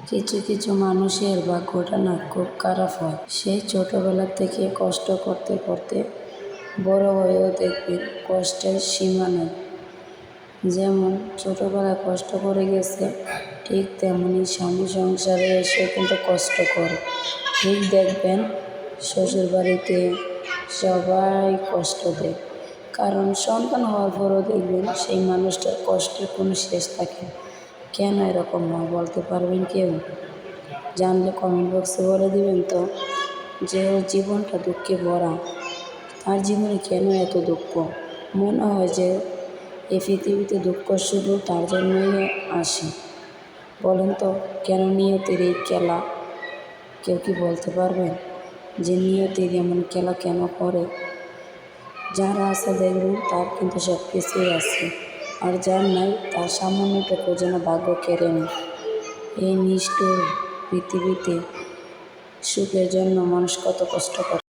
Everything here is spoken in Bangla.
কিছু কিছু মানুষের ভাগ্যটা না খুব খারাপ হয়। সেই ছোটবেলা থেকে কষ্ট করতে করতে বড় হয়েও দেখবেন কষ্টের সীমা নেই। যেমন ছোটবেলায় কষ্ট করে গেছে, ঠিক তেমনি স্বামী সংসারে এসে কিন্তু কষ্ট করে। ঠিক দেখবেন শ্বশুরবাড়িতে সবাই কষ্ট দেয়, কারণ সন্তান হওয়ার পরও দেখবেন সেই মানুষটার কষ্টের কোনো শেষ থাকে না। কেন এরকম হয় বলতে পারবেন কেউ? জানলে কমেন্ট বক্সে বলে দিবেন তো। যে ওর জীবনটা দুঃখে ভরা, তার জীবনে কেন এত দুঃখ? মনে হয় যে এই পৃথিবীতে দুঃখ শুধু তার জন্যই আসে। বলেন তো, কেন নিয়তির এই খেলা? কেউ কি বলতে পারবেন যে নিয়তির এমন খেলা কেন করে? যার আছে দেখবেন তার কিন্তু সব কিছুই আছে, আর যার নাই তার সামান্যটুকু যেন ভাগ্য কেড়ে নেয়। এই নিষ্ঠুর পৃথিবীতে সুখের জন্য মানুষ কত কষ্ট করে।